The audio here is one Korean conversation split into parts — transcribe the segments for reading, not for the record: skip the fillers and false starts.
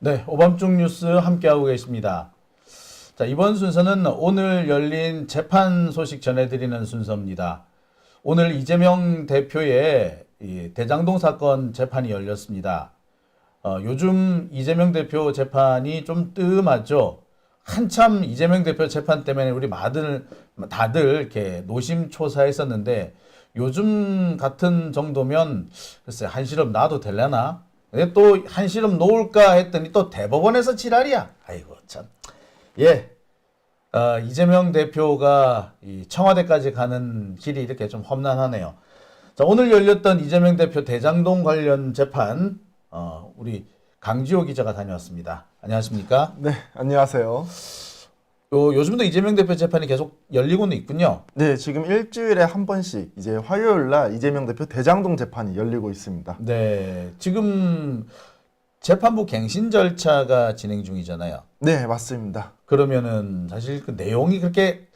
네, 오밤중 뉴스 함께하고 계십니다. 자, 이번 순서는 오늘 열린 재판 소식 전해드리는 순서입니다. 오늘 이재명 대표의 이 대장동 사건 재판이 열렸습니다. 요즘 이재명 대표 재판이 좀 뜸하죠. 한참 이재명 대표 재판 때문에 우리 다들 이렇게 노심초사했었는데 요즘 같은 정도면 글쎄 한시름 놔도 되려나? 또 한시름 놓을까 했더니 또 대법원에서 지랄이야. 아이고 참. 예. 이재명 대표가 이 청와대까지 가는 길이 이렇게 좀 험난하네요. 자, 오늘 열렸던 이재명 대표 대장동 관련 재판, 우리 강지호 기자가 다녀왔습니다. 안녕하십니까? 네, 안녕하세요. 요즘도 이재명 대표 재판이 계속 열리고는 있군요. 네, 지금 일주일에 한 번씩 이제 화요일 날 이재명 대표 대장동 재판이 열리고 있습니다. 네, 지금 재판부 갱신 절차가 진행 중이잖아요. 네, 맞습니다. 그러면은 사실 그 내용이 그렇게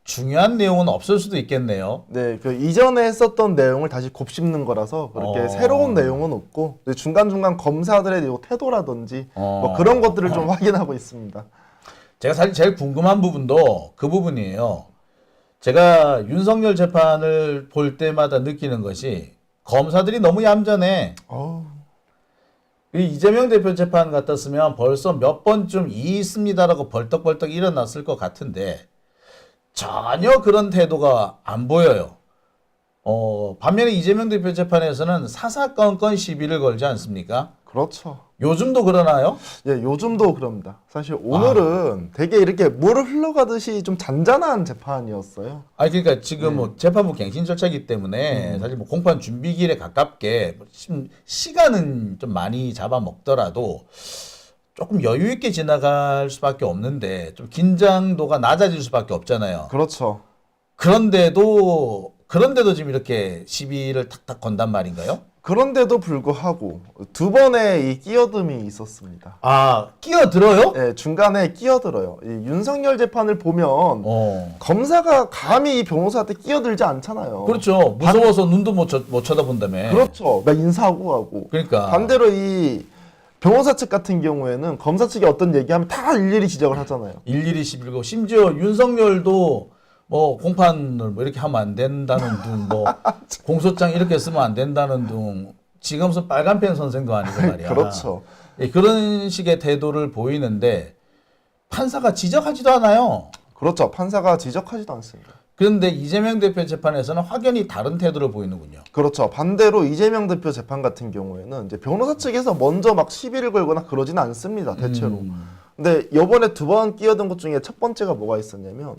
중요한 내용은 없을 수도 있겠네요. 네, 그 이전에 했었던 내용을 다시 곱씹는 거라서 그렇게 새로운 내용은 없고 중간중간 검사들의 태도라든지 뭐 그런 것들을 좀 확인하고 있습니다. 제가 사실 제일 궁금한 부분도 그 부분이에요. 제가 윤석열 재판을 볼 때마다 느끼는 것이 검사들이 너무 얌전해. 이 이재명 대표 재판 같았으면 벌써 몇 번쯤 이 있습니다라고 벌떡벌떡 일어났을 것 같은데 전혀 그런 태도가 안 보여요. 반면에 이재명 대표 재판에서는 사사건건 시비를 걸지 않습니까? 그렇죠. 요즘도 그러나요? 예, 요즘도 그럽니다. 사실 오늘은 되게 이렇게 물을 흘러가듯이 좀 잔잔한 재판이었어요. 아니 그러니까 지금 뭐 재판부 갱신 절차이기 때문에 사실 뭐 공판 준비기일에 가깝게 시간은 좀 많이 잡아먹더라도 조금 여유 있게 지나갈 수밖에 없는데 좀 긴장도가 낮아질 수밖에 없잖아요. 그렇죠. 그런데도 지금 이렇게 시비를 탁탁 건단 말인가요? 그런데도 불구하고 두 번의 이 끼어듦이 있었습니다. 아, 끼어들어요? 네, 중간에 끼어들어요. 이 윤석열 재판을 보면 검사가 감히 이 변호사한테 끼어들지 않잖아요. 그렇죠. 무서워서 눈도 못 쳐다본다며. 그렇죠. 막 인사하고 가고. 그러니까. 반대로 이 변호사 측 같은 경우에는 검사 측이 어떤 얘기하면 다 일일이 지적을 하잖아요. 일일이 시비고 심지어 윤석열도 뭐 공판을 뭐 이렇게 하면 안 된다는 둥, 뭐 공소장 이렇게 쓰면 안 된다는 둥, 지금 무슨 빨간펜 선생도 아니고 말이야. 그렇죠. 예, 그런 식의 태도를 보이는데 판사가 지적하지도 않아요. 그렇죠. 판사가 지적하지도 않습니다. 그런데 이재명 대표 재판에서는 확연히 다른 태도를 보이는군요. 그렇죠. 반대로 이재명 대표 재판 같은 경우에는 이제 변호사 측에서 먼저 막 시비를 걸거나 그러지는 않습니다. 대체로. 근데 이번에 두 번 끼어든 것 중에 첫 번째가 뭐가 있었냐면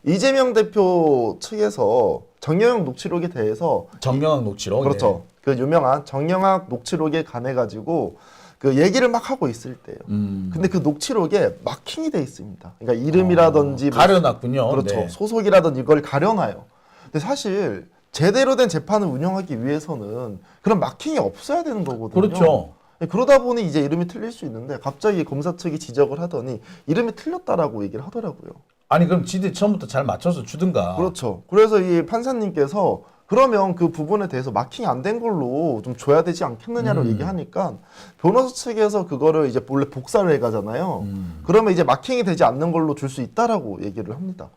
이재명 대표 측에서 정영학 녹취록에 대해서 정영학 녹취록. 그렇죠. 그 유명한 정영학 녹취록에 관해 가지고 그 얘기를 막 하고 있을 때요. 근데 그 녹취록에 마킹이 돼 있습니다. 그러니까 이름이라든지 가려놨군요. 그렇죠. 네. 소속이라든지 이걸 가려놔요. 근데 사실 제대로 된 재판을 운영하기 위해서는 그런 마킹이 없어야 되는 거거든요. 그렇죠. 그러다 보니 이제 이름이 틀릴 수 있는데 갑자기 검사 측이 지적을 하더니 이름이 틀렸다라고 얘기를 하더라고요. 아니 그럼 지들 처음부터 잘 맞춰서 주든가. 그렇죠. 그래서 이 판사님께서 그러면 그 부분에 대해서 마킹이 안 된 걸로 좀 줘야 되지 않겠느냐고 얘기하니까 변호사 측에서 그거를 이제 원래 복사를 해가잖아요. 그러면 이제 마킹이 되지 않는 걸로 줄 수 있다라고 얘기를 합니다.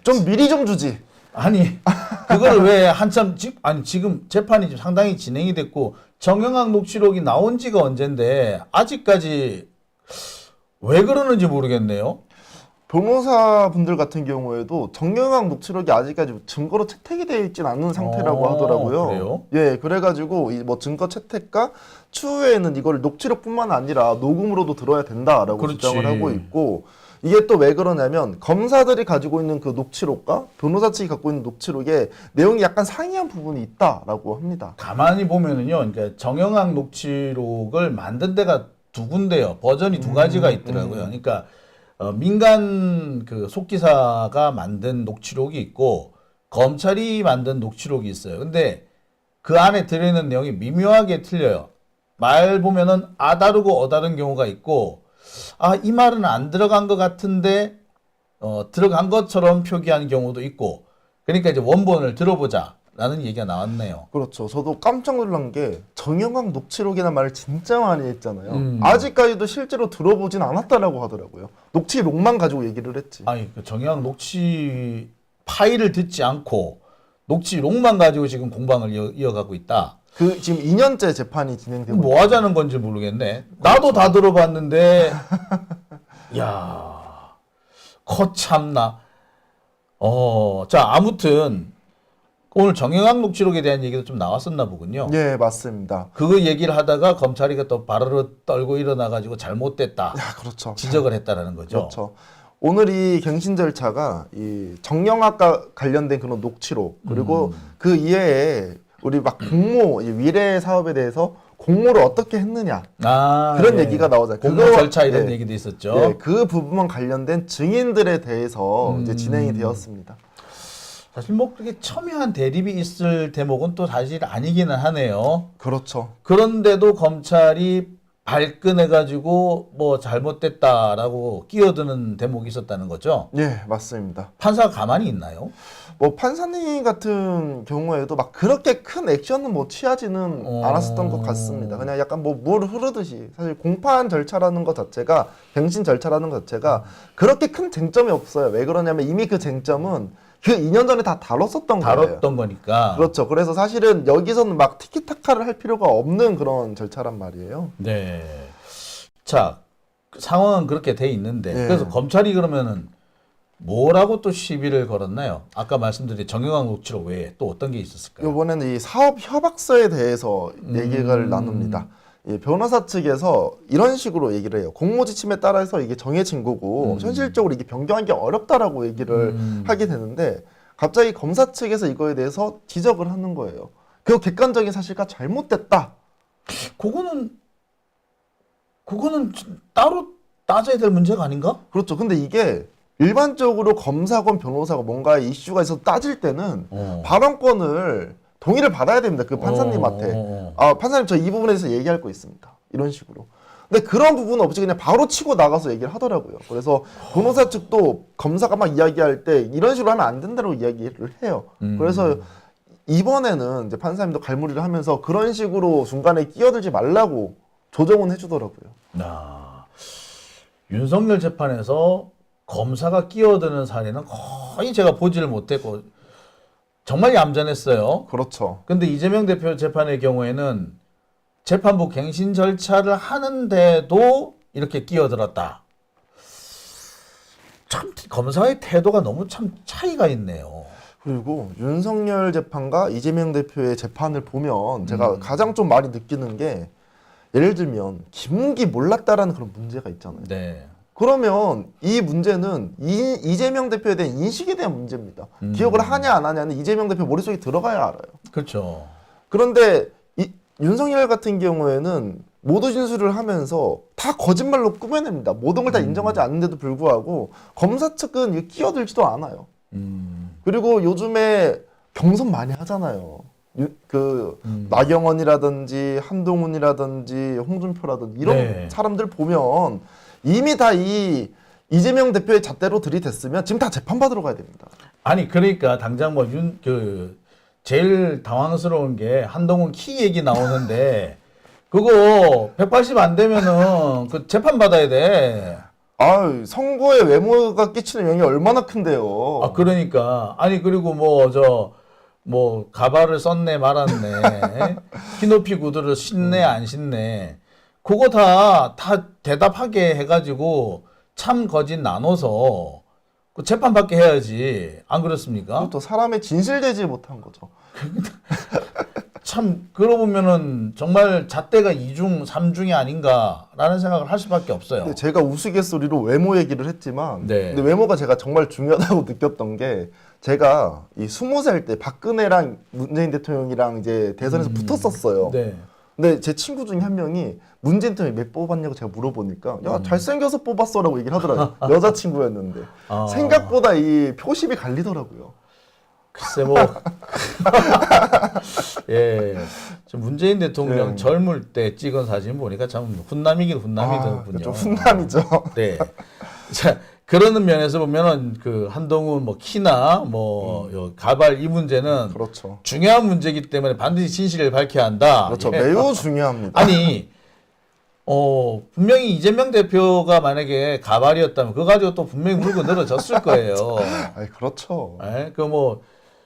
좀 미리 좀 주지. 아니 그걸 왜 한참 지금 재판이 좀 상당히 진행이 됐고 정영학 녹취록이 나온 지가 언젠데 아직까지 왜 그러는지 모르겠네요. 변호사분들 같은 경우에도 정영학 녹취록이 아직까지 증거로 채택이 되어 있진 않은 상태라고 하더라고요. 그래요? 예, 그래가지고 이 뭐 증거 채택과 추후에는 이걸 녹취록뿐만 아니라 녹음으로도 들어야 된다라고 그렇지. 주장을 하고 있고 이게 또 왜 그러냐면 검사들이 가지고 있는 그 녹취록과 변호사 측이 갖고 있는 녹취록에 내용이 약간 상이한 부분이 있다라고 합니다. 가만히 보면은요, 그러니까 정영학 녹취록을 만든 데가 두 군데요. 버전이 두 가지가 있더라고요. 그러니까 민간 그 속기사가 만든 녹취록이 있고 검찰이 만든 녹취록이 있어요. 근데 그 안에 들어있는 내용이 미묘하게 틀려요. 말 보면은 아다르고 어다른 경우가 있고 이 말은 안 들어간 것 같은데 들어간 것처럼 표기한 경우도 있고 그러니까 이제 원본을 들어보자 라는 얘기가 나왔네요. 그렇죠. 저도 깜짝 놀란 게 정영학 녹취록이라는 말을 진짜 많이 했잖아요. 아직까지도 실제로 들어보진 않았다라고 하더라고요. 녹취록만 가지고 얘기를 했지. 아니, 그 정영 녹취 파일을 듣지 않고 녹취록만 가지고 지금 공방을 이어가고 있다. 그 지금 2년째 재판이 진행되고 뭐 하자는 건지 모르겠네. 나도 다 들어봤는데, 야, 거참나. 자, 아무튼 오늘 정영학 녹취록에 대한 얘기도 좀 나왔었나 보군요. 예, 맞습니다. 그 얘기를 하다가 검찰이 또 바르르 떨고 일어나가지고 잘못됐다. 그렇죠. 지적을 했다라는 거죠. 그렇죠. 오늘 이 갱신 절차가 이 정영학과 관련된 그런 녹취록 그리고 그 이외에 우리 막 공모 위례 사업에 대해서 공모를 어떻게 했느냐 그런 예. 얘기가 나오잖아요. 공모 그거- 절차 이런 예. 얘기도 있었죠. 예, 그 부분만 관련된 증인들에 대해서 이제 진행이 되었습니다. 사실 뭐 그렇게 첨예한 대립이 있을 대목은 또 사실 아니기는 하네요. 그렇죠. 그런데도 검찰이 발끈해가지고 뭐 잘못됐다라고 끼어드는 대목이 있었다는 거죠. 예, 맞습니다. 판사가 가만히 있나요? 뭐 판사님 같은 경우에도 막 그렇게 큰 액션은 뭐 취하지는 않았었던 것 같습니다. 그냥 약간 뭐 물 흐르듯이 사실 공판 절차라는 것 자체가 갱신 절차라는 것 자체가 그렇게 큰 쟁점이 없어요. 왜 그러냐면 이미 그 쟁점은 그 2년 전에 다 다뤘었던 거예요. 다뤘던 거니까. 그렇죠. 그래서 사실은 여기서는 막 티키타카를 할 필요가 없는 그런 절차란 말이에요. 네. 자, 그 상황은 그렇게 돼 있는데 예. 그래서 검찰이 그러면은 뭐라고 또 시비를 걸었나요? 아까 말씀드린 정영학 녹취록 외에 또 어떤 게 있었을까요? 이번에는 이 사업 협약서에 대해서 얘기를 나눕니다. 이 변호사 측에서 이런 식으로 얘기를 해요. 공모지침에 따라서 이게 정해진 거고 현실적으로 이게 변경하기 어렵다라고 얘기를 하게 되는데 갑자기 검사 측에서 이거에 대해서 지적을 하는 거예요. 그 객관적인 사실과 잘못됐다. 그거는 따로 따져야 될 문제가 아닌가? 그렇죠. 근데 이게 일반적으로 검사건 변호사가 뭔가 이슈가 있어서 따질 때는 발언권을 동의를 받아야 됩니다. 그 판사님한테. 아, 판사님 저 이 부분에 대해서 얘기할 거 있습니다. 이런 식으로. 근데 그런 부분은 없이 그냥 바로 치고 나가서 얘기를 하더라고요. 그래서 변호사 측도 검사가 막 이야기할 때 이런 식으로 하면 안 된다고 이야기를 해요. 그래서 이번에는 이제 판사님도 갈무리를 하면서 그런 식으로 중간에 끼어들지 말라고 조정은 해주더라고요. 윤석열 재판에서 검사가 끼어드는 사례는 거의 제가 보지를 못했고 정말 얌전했어요. 그렇죠. 근데 이재명 대표 재판의 경우에는 재판부 갱신 절차를 하는데도 이렇게 끼어들었다. 참 검사의 태도가 너무 참 차이가 있네요. 그리고 윤석열 재판과 이재명 대표의 재판을 보면 제가 가장 좀 많이 느끼는 게 예를 들면 김웅기 몰랐다라는 그런 문제가 있잖아요. 네. 그러면 이 문제는 이재명 대표에 대한 인식에 대한 문제입니다. 기억을 하냐 안 하냐는 이재명 대표 머릿속에 들어가야 알아요. 그렇죠. 그런데 윤석열 같은 경우에는 모두 진술을 하면서 다 거짓말로 꾸며냅니다. 모든 걸 다 인정하지 않는데도 불구하고 검사 측은 끼어들지도 않아요. 그리고 요즘에 경선 많이 하잖아요. 나경원이라든지 한동훈이라든지 홍준표라든지 이런 네. 사람들 보면 이미 다 이재명 대표의 잣대로 들이댔으면 지금 다 재판받으러 가야 됩니다. 아니 그러니까 당장 뭐 제일 당황스러운 게 한동훈 키 얘기 나오는데 그거 180 안 되면은 그 재판 받아야 돼. 아, 선거에 외모가 끼치는 영향이 얼마나 큰데요. 아 그러니까 아니 그리고 뭐 가발을 썼네 말았네 키높이 구두를 신네 안 신네 그거 다 대답하게 해가지고 참 거짓 나눠서 그 재판 받게 해야지 안 그렇습니까? 또 사람의 진실되지 못한 거죠. 참 그러고 보면은 정말 잣대가 2중 3중이 아닌가라는 생각을 할 수밖에 없어요. 근데 제가 우스갯소리로 외모 얘기를 했지만 네. 근데 외모가 제가 정말 중요하다고 느꼈던 게 제가 이 20살 때 박근혜랑 문재인 대통령이랑 이제 대선에서 붙었었어요. 네. 근데 제 친구 중에 한 명이 문재인 대통령이 몇 뽑았냐고 제가 물어보니까 야 잘생겨서 뽑았어라고 얘기를 하더라고요. 여자친구였는데 생각보다 이 표심이 갈리더라고요. 글쎄 뭐 예, 저 문재인 대통령 네. 젊을 때 찍은 사진 보니까 참 훈남이긴 훈남이더군요. 그렇죠. 훈남이죠. 네. 자, 그러는 면에서 보면은 그 한동훈 뭐 키나 뭐 요 가발 이 문제는 그렇죠. 중요한 문제이기 때문에 반드시 진실을 밝혀야 한다. 그렇죠. 예. 매우 중요합니다. 아니, 분명히 이재명 대표가 만약에 가발이었다면 그거 가지고 또 분명히 물고 늘어졌을 거예요. 아니, 그렇죠. 예? 그 뭐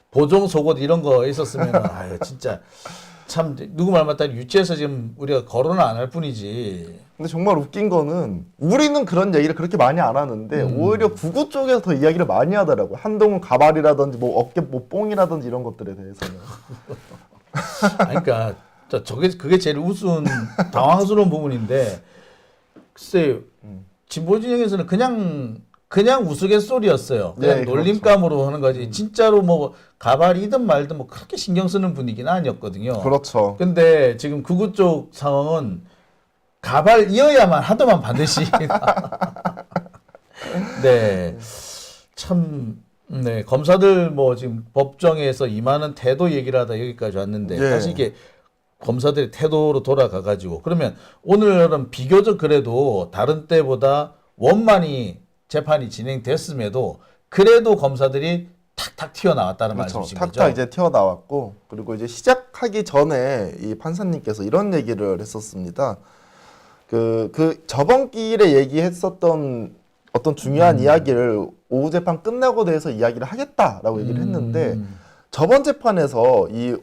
보종 속옷 이런 거 있었으면 아유 진짜 참 누구 말 맞다니 유치해서 지금 우리가 거론을 안 할 뿐이지. 근데 정말 웃긴 거는 우리는 그런 얘기를 그렇게 많이 안 하는데 오히려 구구 쪽에서 더 이야기를 많이 하더라고요. 한동훈 가발이라든지 뭐 어깨 뭐 뽕이라든지 이런 것들에 대해서는. 아니, 그러니까 그게 제일 우스운 당황스러운 부분인데 글쎄 진보 진영에서는 그냥 우스갯소리였어요. 그냥 네, 놀림감으로 하는 거지. 진짜로 뭐 가발이든 말든 뭐 그렇게 신경 쓰는 분위기는 아니었거든요. 그렇죠. 근데 지금 극우 쪽 상황은 가발이어야만 하더만 반드시. 네. 참, 네. 검사들 뭐 지금 법정에서 임하는 태도 얘기를 하다 여기까지 왔는데 예. 다시 이게 검사들의 태도로 돌아가가지고 그러면 오늘은 비교적 그래도 다른 때보다 원만히 재판이 진행됐음에도 그래도 검사들이 탁탁 튀어나왔다는 그렇죠. 말씀이신 거죠? 탁탁 이제 튀어나왔고 그리고 이제 시작하기 전에 이 판사님께서 이런 얘기를 했었습니다. 그 저번 기일에 얘기했었던 어떤 중요한 이야기를 오후 재판 끝나고 대해서 이야기를 하겠다라고 얘기를 했는데 저번 재판에서 이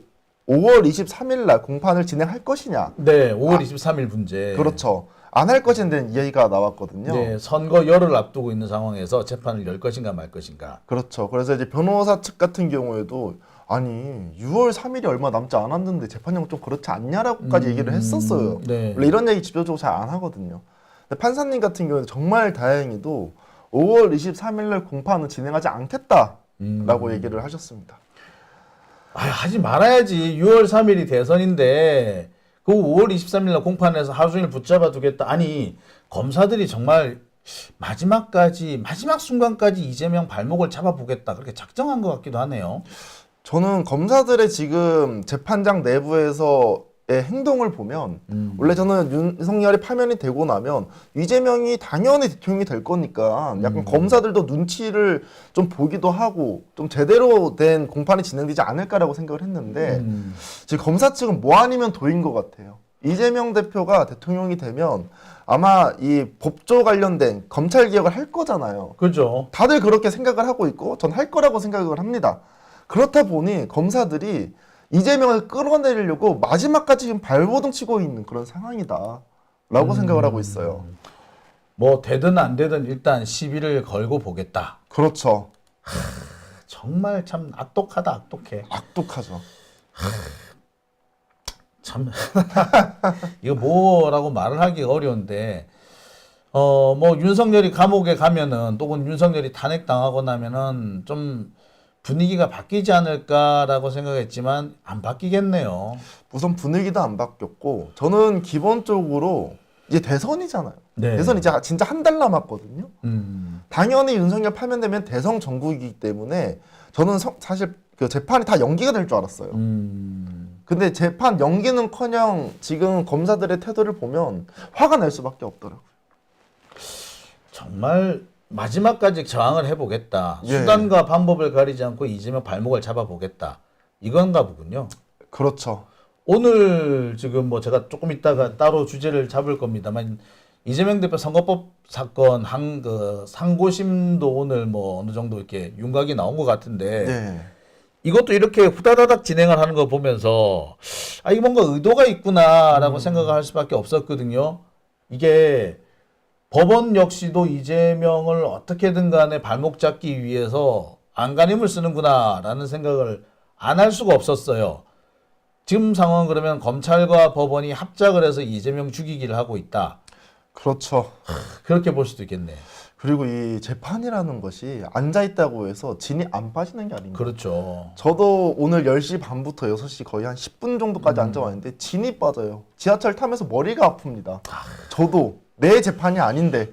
5월 23일 날 공판을 진행할 것이냐. 네, 5월 23일 문제. 그렇죠. 안 할 것에 대한 이야기가 나왔거든요. 네, 선거 열을 앞두고 있는 상황에서 재판을 열 것인가 말 것인가. 그렇죠. 그래서 이제 변호사 측 같은 경우에도 아니 6월 3일이 얼마 남지 않았는데 재판용 좀 그렇지 않냐라고까지 얘기를 했었어요. 네. 원래 이런 얘기 직접적으로 잘 안 하거든요. 근데 판사님 같은 경우는 정말 다행히도 5월 23일 날 공판은 진행하지 않겠다라고 얘기를 하셨습니다. 하지 말아야지. 6월 3일이 대선인데 그 5월 23일 날 공판에서 하루 종일 붙잡아 두겠다. 아니 검사들이 정말 마지막 순간까지 이재명 발목을 잡아보겠다. 그렇게 작정한 것 같기도 하네요. 저는 검사들의 지금 재판장 내부에서의 행동을 보면 원래 저는 윤석열이 파면이 되고 나면 이재명이 당연히 대통령이 될 거니까 약간 검사들도 눈치를 좀 보기도 하고 좀 제대로 된 공판이 진행되지 않을까라고 생각을 했는데 지금 검사 측은 뭐 아니면 도인 것 같아요. 이재명 대표가 대통령이 되면 아마 이 법조 관련된 검찰 개혁을 할 거잖아요. 그죠. 다들 그렇게 생각을 하고 있고 전 할 거라고 생각을 합니다. 그렇다 보니 검사들이 이재명을 끌어내리려고 마지막까지 지금 발버둥 치고 있는 그런 상황이다라고 생각을 하고 있어요. 뭐 되든 안 되든 일단 시비를 걸고 보겠다. 그렇죠. 정말 참 악독하다, 악독해. 악독하죠. 참 이거 뭐라고 말을 하기가 어려운데 뭐 윤석열이 감옥에 가면은 또는 윤석열이 탄핵당하고 나면은 좀 분위기가 바뀌지 않을까라고 생각했지만 안 바뀌겠네요. 우선 분위기도 안 바뀌었고 저는 기본적으로 이제 대선이잖아요. 네. 대선 이제 진짜 한 달 남았거든요. 당연히 윤석열 파면되면 대선 정국이기 때문에 저는 사실 그 재판이 다 연기가 될 줄 알았어요. 근데 재판 연기는커녕 지금 검사들의 태도를 보면 화가 날 수밖에 없더라고요. 정말 마지막까지 저항을 해보겠다. 예. 수단과 방법을 가리지 않고 이재명 발목을 잡아보겠다. 이건가 보군요. 그렇죠. 오늘 지금 뭐 제가 조금 있다가 따로 주제를 잡을 겁니다만 이재명 대표 선거법 사건 그 상고심도 오늘 뭐 어느 정도 이렇게 윤곽이 나온 것 같은데 네. 이것도 이렇게 후다다닥 진행을 하는 거 보면서 이게 뭔가 의도가 있구나라고 생각을 할 수밖에 없었거든요. 이게 법원 역시도 이재명을 어떻게든 간에 발목 잡기 위해서 안간힘을 쓰는구나라는 생각을 안 할 수가 없었어요. 지금 상황은 그러면 검찰과 법원이 합작을 해서 이재명 죽이기를 하고 있다. 그렇죠. 그렇게 볼 수도 있겠네. 그리고 이 재판이라는 것이 앉아있다고 해서 진이 안 빠지는 게 아닙니다. 그렇죠. 저도 오늘 10시 반부터 6시 거의 한 10분 정도까지 앉아왔는데 진이 빠져요. 지하철 타면서 머리가 아픕니다. 저도 내 재판이 아닌데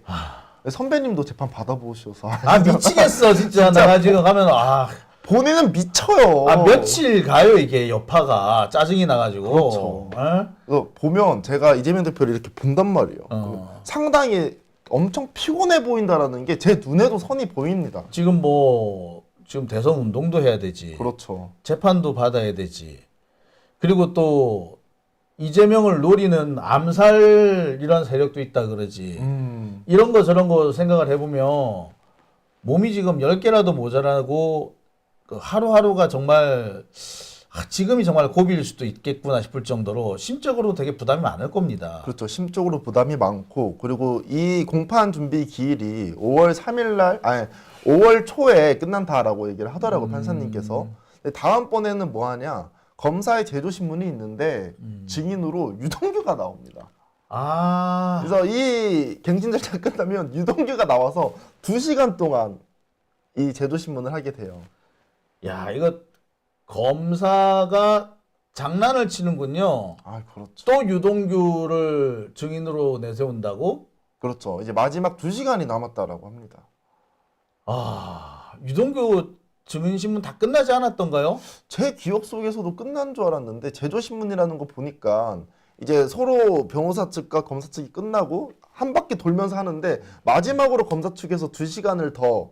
선배님도 재판 받아보셔서 미치겠어 진짜. 내가 지금 가면 본인은 미쳐요. 며칠 가요 이게 여파가 짜증이 나가지고. 그렇죠. 에? 보면 제가 이재명 대표를 이렇게 본단 말이에요. 상당히 엄청 피곤해 보인다라는 게 제 눈에도 선이 보입니다. 지금 지금 대선 운동도 해야 되지. 그렇죠. 재판도 받아야 되지. 그리고 또 이재명을 노리는 암살 이런 세력도 있다 그러지. 이런 거 저런 거 생각을 해보면 몸이 지금 10개라도 모자라고 그 하루하루가 정말 지금이 정말 고비일 수도 있겠구나 싶을 정도로 심적으로 되게 부담이 많을 겁니다. 그렇죠. 심적으로 부담이 많고 그리고 이 공판 준비 기일이 5월 3일 날 5월 초에 끝난다라고 얘기를 하더라고 판사님께서. 근데 다음번에는 뭐 하냐? 검사의 제조 신문이 있는데 증인으로 유동규가 나옵니다. 아, 그래서 이 갱신 절차 끝나면 유동규가 나와서 2시간 동안 이 제조 신문을 하게 돼요. 야, 이거 검사가 장난을 치는군요. 아, 그렇죠. 또 유동규를 증인으로 내세운다고? 그렇죠. 이제 마지막 2시간이 남았다라고 합니다. 아, 유동규 증인신문 다 끝나지 않았던가요? 제 기억 속에서도 끝난 줄 알았는데 제조신문이라는 거 보니까 이제 서로 변호사 측과 검사 측이 끝나고 한 바퀴 돌면서 하는데 마지막으로 검사 측에서 2시간을 더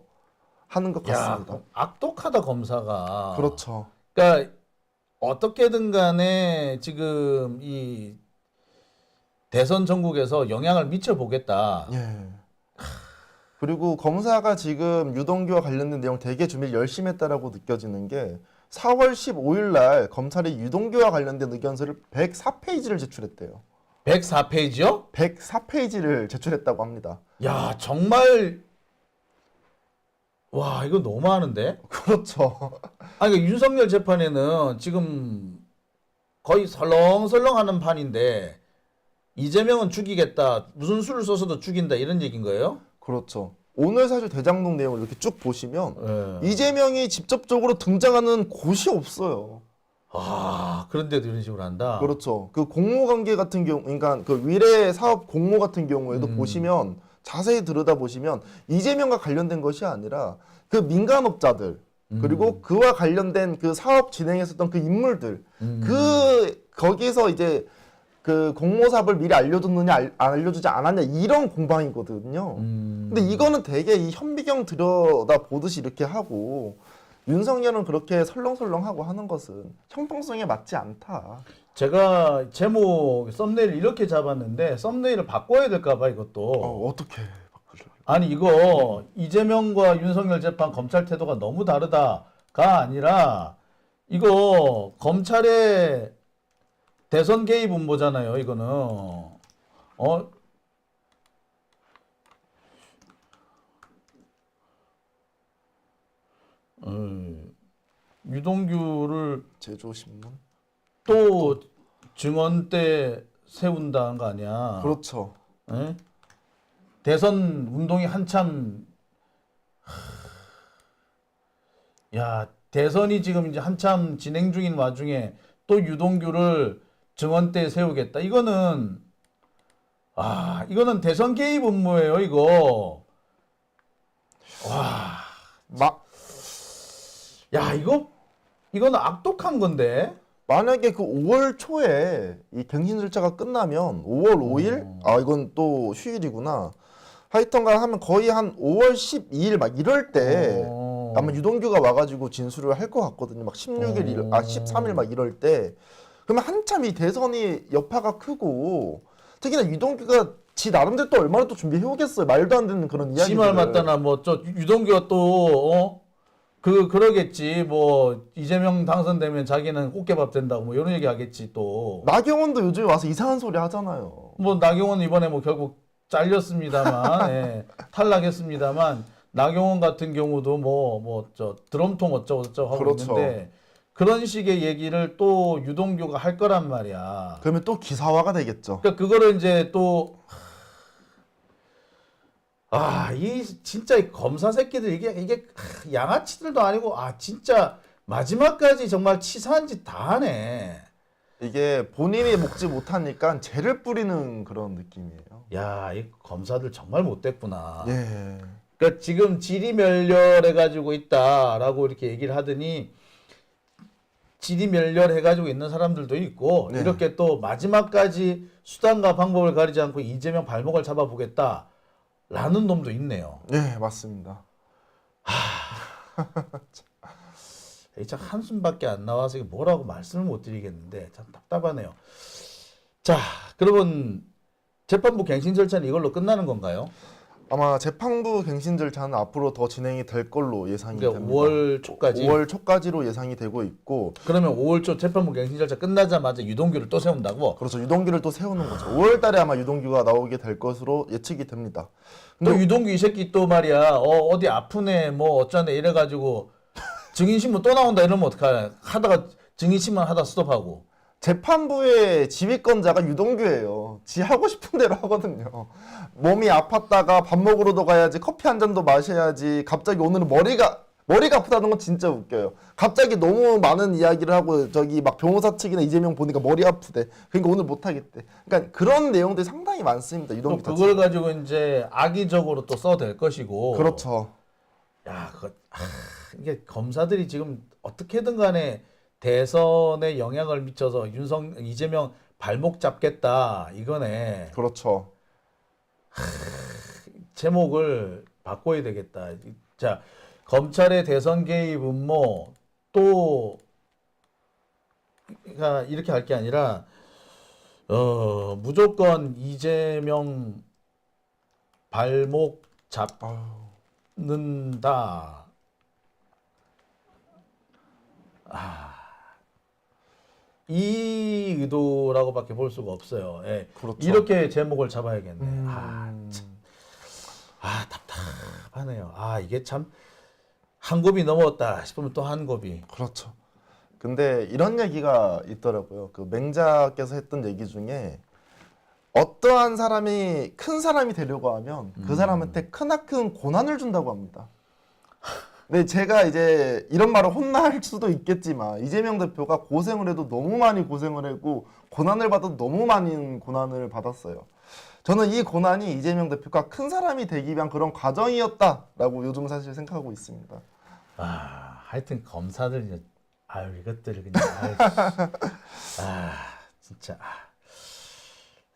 하는 것 같습니다. 야, 악독하다 검사가. 그렇죠. 그러니까 어떻게든 간에 지금 이 대선 전국에서 영향을 미쳐보겠다. 예. 그리고 검사가 지금 유동규와 관련된 내용 되게 준비를 열심히 했다라고 느껴지는 게 4월 15일 날 검찰이 유동규와 관련된 의견서를 104페이지를 제출했대요. 104페이지요? 104페이지를 제출했다고 합니다. 야, 정말 와, 이거 너무 많은데? 그렇죠. 아니, 그러니까 윤석열 재판에는 지금 거의 설렁설렁하는 판인데 이재명은 죽이겠다. 무슨 수를 써서도 죽인다. 이런 얘기인 거예요? 그렇죠. 오늘 사실 대장동 내용을 이렇게 쭉 보시면 예. 이재명이 직접적으로 등장하는 곳이 없어요. 아, 그런데도 이런 식으로 한다? 그렇죠. 그 공모 관계 같은 경우, 그러니까 그 위례 사업 공모 같은 경우에도 보시면 자세히 들여다 보시면 이재명과 관련된 것이 아니라 그 민간업자들 그리고 그와 관련된 그 사업 진행했었던 그 인물들 그 거기서 이제 그 공모 사업을 미리 알려줬느냐 알려주지 않았냐 이런 공방이거든요. 근데 이거는 되게 이 현미경 들여다 보듯이 이렇게 하고 윤석열은 그렇게 설렁설렁하고 하는 것은 형평성에 맞지 않다. 제가 제목 썸네일 이렇게 잡았는데 썸네일을 바꿔야 될까 봐 이것도. 어떻게 바꾸죠? 아니 이거 이재명과 윤석열 재판 검찰 태도가 너무 다르다가 아니라 이거 검찰의 대선 개입 음모잖아요. 이거는 유동규를 제조신문? 또 증언대 세운다는 거 아니야? 그렇죠. 예? 대선 운동이 한참 야 대선이 지금 이제 한참 진행 중인 와중에 또 유동규를 증언대에 세우겠다. 이거는 대선 개입 음모예요. 이거 야 이거는 악독한 건데. 만약에 그 5월 초에 이 갱신 절차가 끝나면 5월 5일? 이건 또 휴일이구나. 하여튼간 하면 거의 한 5월 12일 막 이럴 때 아마 유동규가 와가지고 진술을 할 것 같거든요. 막 16일, 13일 막 이럴 때. 그러면 한참 이 대선이 여파가 크고 특히나 유동규가 지 나름대로 또 얼마나 또 준비해 오겠어요. 말도 안 되는 그런 이야기들. 지말 맞다나 유동규가 또 그러겠지. 이재명 당선되면 자기는 꽃게밥 된다고 이런 얘기 하겠지 또. 나경원도 요즘에 와서 이상한 소리 하잖아요. 나경원 이번에 결국 잘렸습니다만 예, 탈락했습니다만 나경원 같은 경우도 드럼통 어쩌고저쩌고 하고 그렇죠. 있는데 그런 식의 얘기를 또 유동규가 할 거란 말이야. 그러면 또 기사화가 되겠죠. 그러니까 그거를 이제 또 이 진짜 이 검사 새끼들 이게 양아치들도 아니고 진짜 마지막까지 정말 치사한 짓 다 하네. 이게 본인이 먹지 못하니까 죄를 뿌리는 그런 느낌이에요. 야, 이 검사들 정말 못됐구나. 예. 그러니까 지금 질의멸렬해가지고 있다라고 이렇게 얘기를 하더니 질의멸렬해가지고 있는 사람들도 있고 네. 이렇게 또 마지막까지 수단과 방법을 가리지 않고 이재명 발목을 잡아보겠다라고 라는 놈도 있네요. 예, 맞습니다. 이 참 한숨밖에 안 나와서 이게 뭐라고 말씀을 못 드리겠는데 참 답답하네요. 자, 그러면 재판부 갱신 절차는 이걸로 끝나는 건가요? 아마 재판부 갱신 절차는 앞으로 더 진행이 될 걸로 예상이 그러니까 됩니다. 5월 초까지. 5월 초까지로 예상이 되고 있고, 그러면 5월 초 재판부 갱신 절차 끝나자마자 유동규를 또 세운다고? 그렇죠. 유동규를 또 세우는 거죠. 5월 달에 아마 유동규가 나오게 될 것으로 예측이 됩니다. 또 유동규 이 새끼 또 말이야. 어디 아프네 뭐 어쩌네 이래가지고 증인신문 또 나온다 이러면 어떡하냐. 하다가 증인신문 하다 스톱하고. 재판부의 지휘권자가 유동규예요. 지 하고 싶은 대로 하거든요. 몸이 아팠다가 밥 먹으러도 가야지, 커피 한 잔도 마셔야지. 갑자기 오늘은 머리가 아프다는 건 진짜 웃겨요. 갑자기 너무 많은 이야기를 하고 저기 막 변호사 측이나 이재명 보니까 머리 아프대. 그러니까 오늘 못 하겠대. 그러니까 그런 내용들이 상당히 많습니다. 또 유동규 그걸 자체가. 가지고 이제 악의적으로 또 써댈 것이고. 그렇죠. 야, 이게 검사들이 지금 어떻게든 간에 대선에 영향을 미쳐서 이재명 발목 잡겠다 이거네. 그렇죠. 제목을 바꿔야 되겠다. 자, 검찰의 대선 개입 음모 또 그러니까 이렇게 할 게 아니라 무조건 이재명 발목 잡는다. 이 의도라고밖에 볼 수가 없어요. 예. 그렇죠. 이렇게 제목을 잡아야겠네. 음. 답답하네요. 이게 참 한 곱이 넘었다 싶으면 또 한 곱이. 그렇죠. 근데 이런 얘기가 있더라고요. 그 맹자께서 했던 얘기 중에 어떠한 사람이 큰 사람이 되려고 하면 그 사람한테 크나큰 고난을 준다고 합니다. 근데 제가 이제 이런 말을 혼날 수도 있겠지만 이재명 대표가 고생을 해도 너무 많이 고생을 했고 고난을 받아도 너무 많은 고난을 받았어요. 저는 이 고난이 이재명 대표가 큰 사람이 되기 위한 그런 과정이었다라고 요즘 사실 생각하고 있습니다. 하여튼 검사들 이제 이것들을 그냥 진짜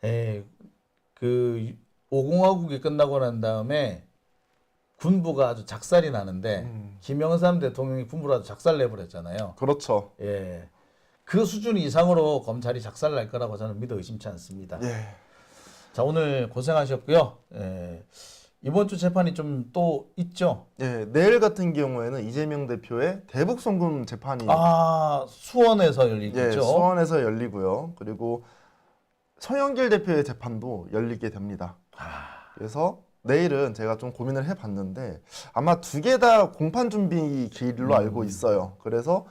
그 5공화국이 끝나고 난 다음에 군부가 아주 작살이 나는데 김영삼 대통령이 군부를 아주 작살 내버렸잖아요. 그렇죠. 예, 그 수준 이상으로 검찰이 작살 날 거라고 저는 믿어 의심치 않습니다. 예. 자, 오늘 고생하셨고요. 예, 이번 주 재판이 좀 또 있죠. 예, 내일 같은 경우에는 이재명 대표의 대북 송금 재판이 수원에서 열리겠죠. 예, 수원에서 열리고요. 그리고 서영길 대표의 재판도 열리게 됩니다. 그래서 내일은 제가 좀 고민을 해봤는데 아마 두 개 다 공판 준비 기일로 알고 있어요. 그래서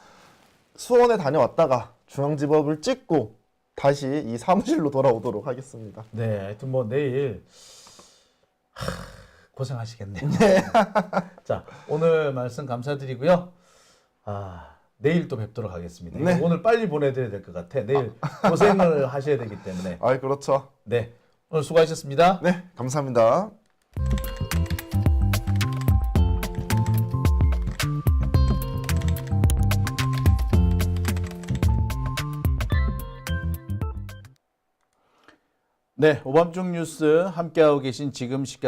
수원에 다녀왔다가 중앙지법을 찍고 다시 이 사무실로 돌아오도록 하겠습니다. 네, 하여튼 뭐 내일 고생하시겠네요. 자, 오늘 말씀 감사드리고요. 내일 또 뵙도록 하겠습니다. 네. 오늘 빨리 보내드려야 될 것 같아. 내일 고생을 하셔야 되기 때문에. 그렇죠. 네, 오늘 수고하셨습니다. 네, 감사합니다. 네, 오밤중 뉴스 함께하고 계신 지금 시각